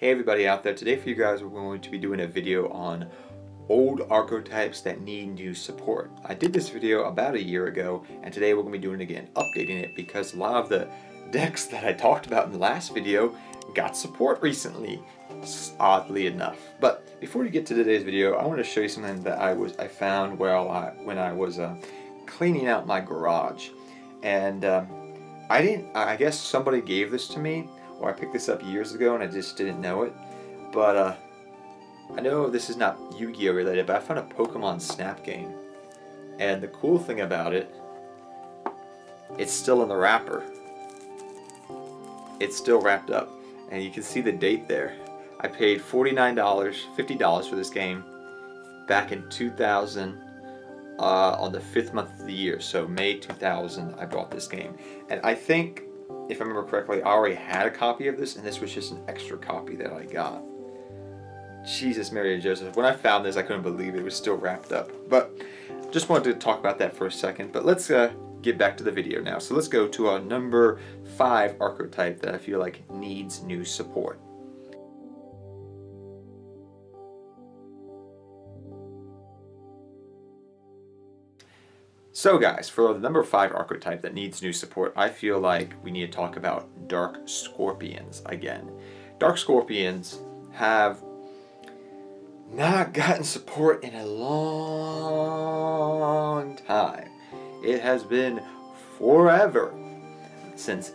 Hey everybody out there, today for you guys we're going to be doing a video on old archetypes that need new support. I did this video about a year ago and today we're going to be doing it again, updating it because a lot of the decks that I talked about in the last video got support recently, oddly enough. But before we get to today's video, I want to show you something that I found when I was cleaning out my garage. And I guess somebody gave this to me, or I picked this up years ago and I just didn't know it. But I know this is not Yu-Gi-Oh related, but I found a Pokemon Snap game. And the cool thing about it, it's still in the wrapper. It's still wrapped up. And you can see the date there. I paid $49, $50 for this game back in 2000 on the 5th month of the year. So May 2000 I bought this game. And I think, if I remember correctly, I already had a copy of this, and this was just an extra copy that I got. Jesus, Mary and Joseph. When I found this, I couldn't believe it was still wrapped up. But just wanted to talk about that for a second. But let's get back to the video now. So let's go to our number 5 archetype that I feel like needs new support. So guys, for the number 5 archetype that needs new support, I feel like we need to talk about Dark Scorpions again. Dark Scorpions have not gotten support in a long time. It has been forever since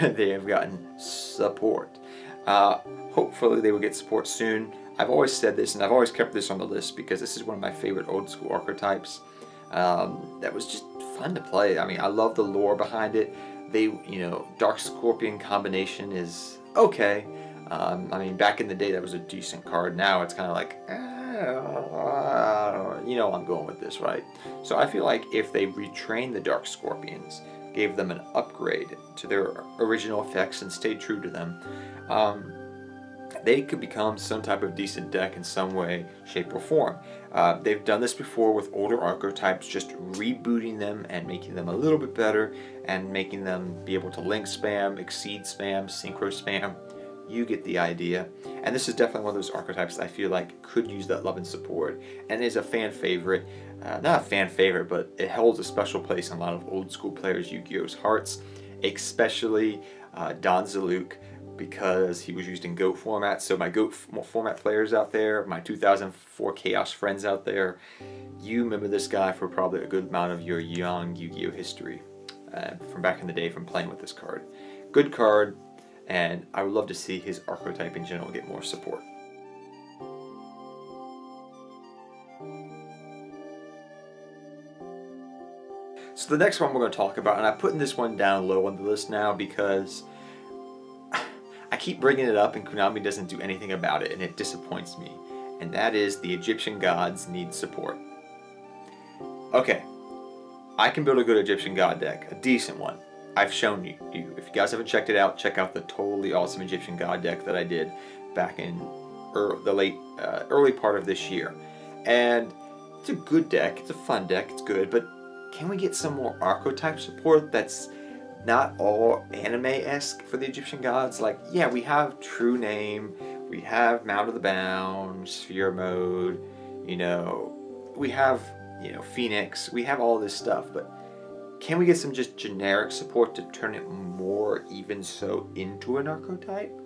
they have gotten support. Hopefully they will get support soon. I've always said this, and I've always kept this on the list because this is one of my favorite old school archetypes. That was just fun to play. I mean, I love the lore behind it. Dark Scorpion combination is okay. I mean, back in the day, that was a decent card. Now it's kind of like, I'm going with this, right? So I feel like if they retrained the Dark Scorpions, gave them an upgrade to their original effects and stayed true to them, they could become some type of decent deck in some way, shape, or form. They've done this before with older archetypes, just rebooting them and making them a little bit better and making them be able to link spam, exceed spam, synchro spam. You get the idea. And this is definitely one of those archetypes that I feel like could use that love and support and is a fan favorite. Not a fan favorite, but it holds a special place in a lot of old school players' Yu-Gi-Oh's hearts, especially Don Zaluk, because he was used in GOAT format. So my GOAT format players out there, my 2004 Chaos friends out there, you remember this guy for probably a good amount of your young Yu-Gi-Oh history from back in the day from playing with this card. Good card, and I would love to see his archetype in general get more support. So the next one we're going to talk about, and I'm putting this one down low on the list now because I keep bringing it up and Konami doesn't do anything about it, and it disappoints me. And that is the Egyptian gods need support. Okay, I can build a good Egyptian god deck, a decent one. I've shown you. If you guys haven't checked it out, check out the totally awesome Egyptian god deck that I did back in the early part of this year. And it's a good deck, it's a fun deck, it's good, but can we get some more archetype support that's not all anime-esque for the Egyptian gods? Like, yeah, we have True Name, we have Mount of the Bound, Sphere Mode, we have, Phoenix, we have all this stuff, but can we get some just generic support to turn it more even so into an archetype?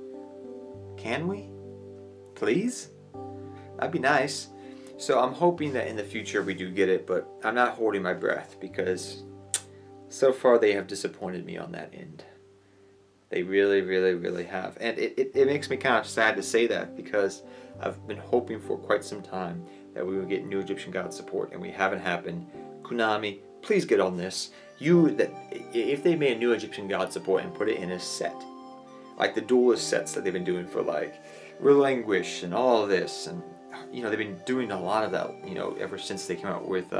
Can we? Please? That'd be nice. So I'm hoping that in the future we do get it, but I'm not holding my breath because so far they have disappointed me on that end. They really, really, really have. And it makes me kind of sad to say that because I've been hoping for quite some time that we would get new Egyptian god support, and we haven't happened. Konami, please get on this. If they made a new Egyptian god support and put it in a set, like the duelist sets that they've been doing for like Relinquish and all of this, and they've been doing a lot of that, ever since they came out with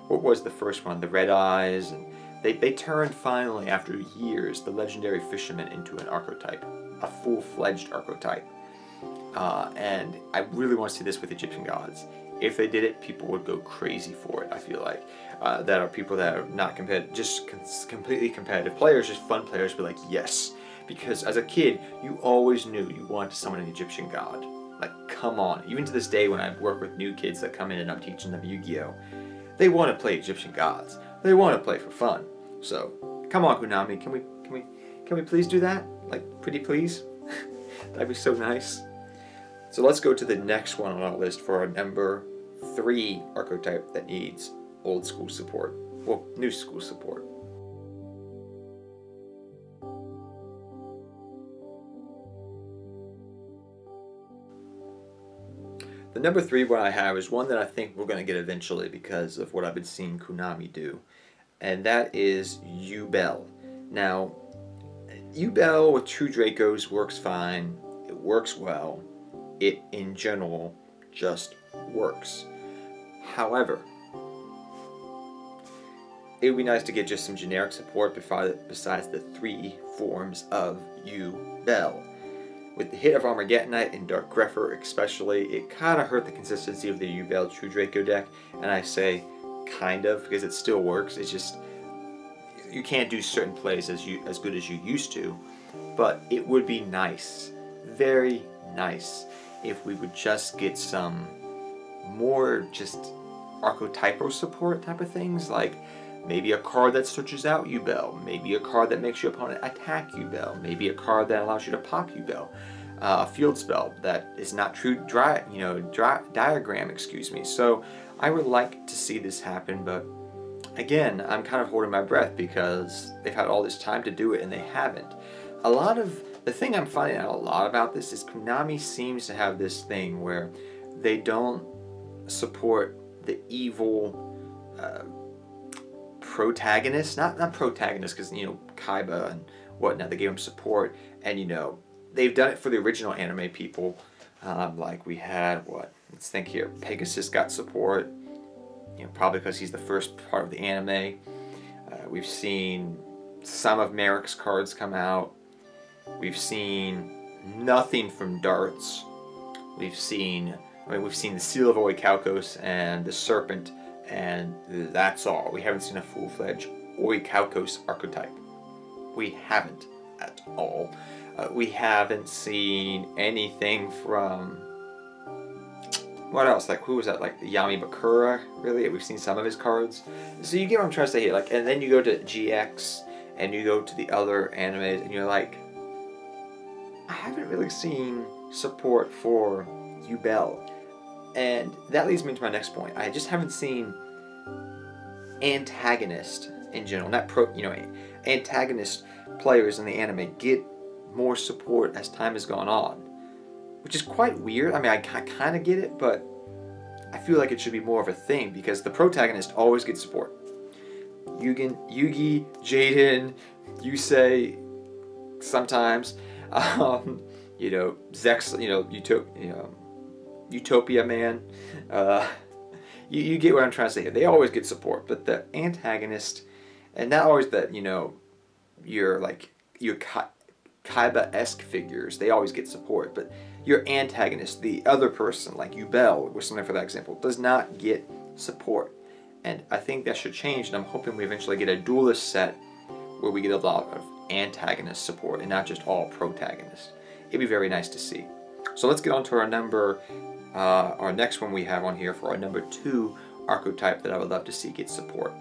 what was the first one, the Red Eyes, and they turned finally after years the legendary fisherman into an archetype, a full-fledged archetype. And I really want to see this with Egyptian gods. If they did it, people would go crazy for it, I feel like. That are people that are not competitive, just completely competitive players, just fun players, be like, yes. Because as a kid, you always knew you wanted to summon an Egyptian god. Like, come on. Even to this day when I work with new kids that come in and I'm teaching them Yu-Gi-Oh! They want to play Egyptian gods. They want to play for fun. So, come on, Konami, can we please do that? Like, pretty please? That'd be so nice. So let's go to the next one on our list for our number 3 archetype that needs old school support. Well, new school support. The number 3 one I have is one that I think we're going to get eventually because of what I've been seeing Konami do. And that is Yubel. Now, Yubel with True Dracos works fine. It works well. It, in general, just works. However, it would be nice to get just some generic support besides the 3 forms of Yubel. With the hit of Armageddonite and Dark Grepher especially, it kind of hurt the consistency of the Yubel True Draco deck, and I say kind of because it still works. It's just you can't do certain plays as good as you used to, but it would be nice, very nice, if we would just get some more just archetypal support type of things, like maybe a card that searches out Yubel, maybe a card that makes your opponent attack Yubel, maybe a card that allows you to pop Yubel, a field spell that is not true diagram, excuse me. So I would like to see this happen, but again, I'm kind of holding my breath because they've had all this time to do it and they haven't. The thing I'm finding out a lot about this is Konami seems to have this thing where they don't support the evil protagonist, not protagonist, because Kaiba and whatnot, they gave him support, and they've done it for the original anime people. Like we had let's think here, Pegasus got support, probably because he's the first part of the anime. We've seen some of Merrick's cards come out. We've seen nothing from Darts. We've seen the Seal of Oikaukos and the Serpent, and that's all. We haven't seen a full-fledged Oikaukos archetype. We haven't at all. We haven't seen anything from... What else? Like, who was that? Like, Yami Bakura? Really? We've seen some of his cards. So you get what I'm trying to say here. Like, and then you go to GX, and you go to the other animes, and you're like, I haven't really seen support for Yubel. And that leads me to my next point. I just haven't seen antagonist in general, antagonist players in the anime get more support as time has gone on, which is quite weird. I mean, I kind of get it, but I feel like it should be more of a thing because the protagonist always gets support. Yugi, Jaden, Yusei, sometimes, Zex, Utopia Man. You get what I'm trying to say here. They always get support, but the antagonist, and not always that, your Kaiba-esque figures, they always get support, but your antagonist, the other person, like Yubel, or something for that example, does not get support. And I think that should change, and I'm hoping we eventually get a duelist set where we get a lot of antagonist support and not just all protagonists. It'd be very nice to see. So let's get on to our next one we have on here for our number 2 archetype that I would love to see get support.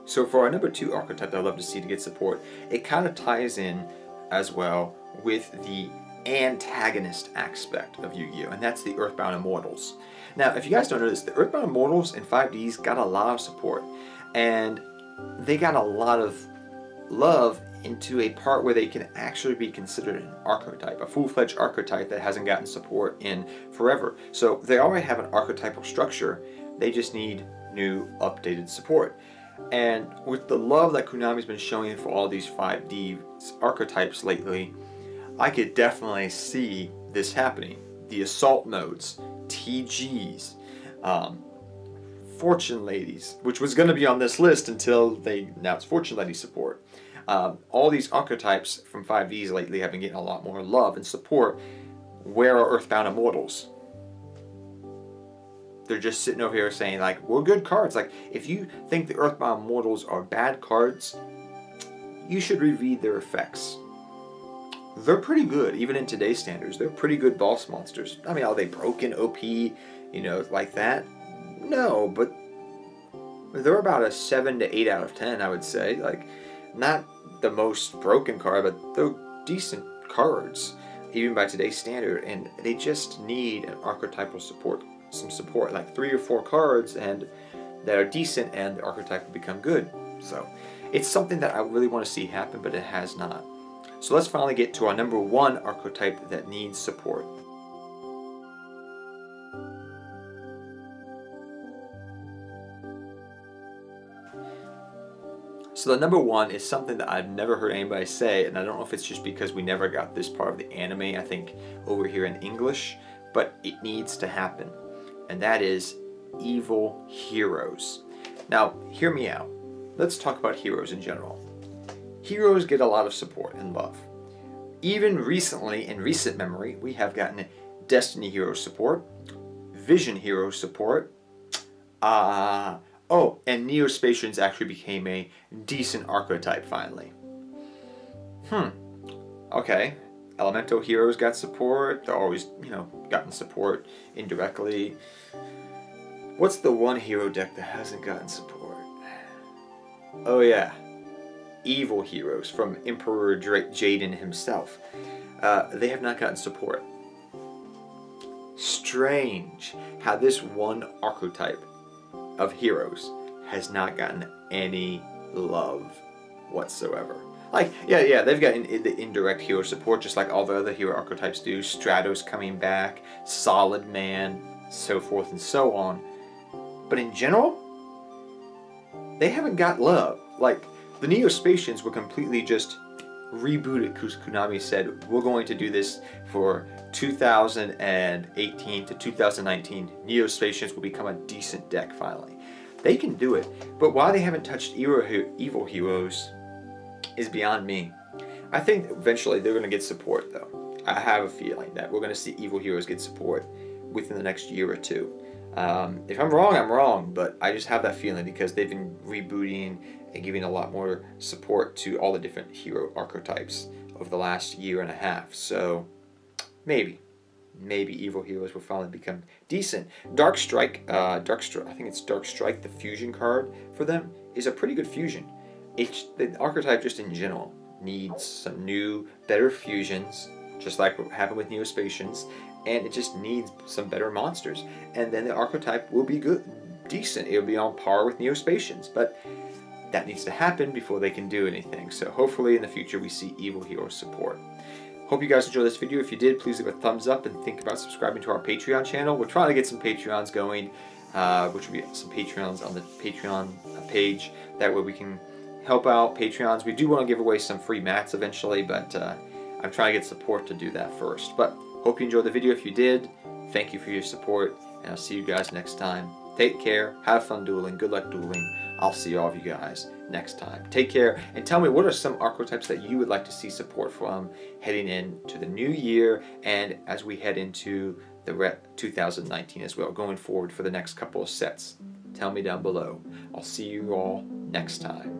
So for our number 2 archetype that I'd love to see to get support, it kind of ties in as well with the antagonist aspect of Yu-Gi-Oh! And that's the Earthbound Immortals. Now, if you guys don't know this, the Earthbound Immortals in 5Ds got a lot of support, and they got a lot of love into a part where they can actually be considered an archetype, a full-fledged archetype that hasn't gotten support in forever. So they already have an archetypal structure, they just need new updated support. And with the love that Konami's been showing for all these 5D archetypes lately, I could definitely see this happening. The Assault Modes, TGs, Fortune Ladies, which was going to be on this list until they announced Fortune Lady support. All these archetypes from 5Ds lately have been getting a lot more love and support. Where are Earthbound Immortals? They're just sitting over here saying, like, we're good cards. Like, if you think the Earthbound Mortals are bad cards, you should reread their effects. They're pretty good, even in today's standards. They're pretty good boss monsters. I mean, are they broken, OP, you know, like that? No, but they're about a 7 to 8 out of 10, I would say. Like, not the most broken card, but they're decent cards, even by today's standard. And they just need an archetypal support, some support, like 3 or 4 cards, and that are decent, and the archetype will become good. So it's something that I really want to see happen, but it has not. So let's finally get to our number 1 archetype that needs support. So the number 1 is something that I've never heard anybody say, and I don't know if it's just because we never got this part of the anime, I think, over here in English, but it needs to happen. And that is evil heroes. Now, hear me out. Let's talk about heroes in general. Heroes get a lot of support and love. Even recently, in recent memory, we have gotten Destiny Hero support, Vision Hero support, oh, and Neospacians actually became a decent archetype finally. Okay. Elemental Heroes got support. They're always, you know, gotten support indirectly. What's the one hero deck that hasn't gotten support? Oh yeah. Evil Heroes from Emperor Jaden himself. They have not gotten support. Strange how this one archetype of heroes has not gotten any love whatsoever. Like, yeah, they've got the indirect hero support just like all the other hero archetypes do. Stratos coming back, Solid Man, so forth and so on. But in general, they haven't got love. Like, the Neospacians were completely just rebooted because Konami said, we're going to do this for 2018 to 2019. Neospacians will become a decent deck finally. They can do it, but why they haven't touched evil heroes is beyond me. I think eventually they're going to get support though. I have a feeling that we're going to see evil heroes get support within the next year or two. If I'm wrong, I'm wrong, but I just have that feeling because they've been rebooting and giving a lot more support to all the different hero archetypes over the last year and a half. So maybe evil heroes will finally become decent. Dark Strike, I think it's Dark Strike, the fusion card for them, is a pretty good fusion. The archetype just in general needs some new, better fusions, just like what happened with Neospacians, and it just needs some better monsters. And then the archetype will be good, decent. It'll be on par with Neospacians, but that needs to happen before they can do anything. So hopefully in the future we see evil hero support. Hope you guys enjoyed this video. If you did, please leave a thumbs up and think about subscribing to our Patreon channel. We're trying to get some Patreons going, which will be some Patreons on the Patreon page. That way we can help out Patreons. We do want to give away some free mats eventually, but I'm trying to get support to do that first. But hope you enjoyed the video. If you did, thank you for your support, and I'll see you guys next time. Take care, have fun dueling, good luck dueling. I'll see all of you guys next time. Take care, and tell me what are some archetypes that you would like to see support from heading into the new year and as we head into the 2019 as well, going forward for the next couple of sets. Tell me down below. I'll see you all next time.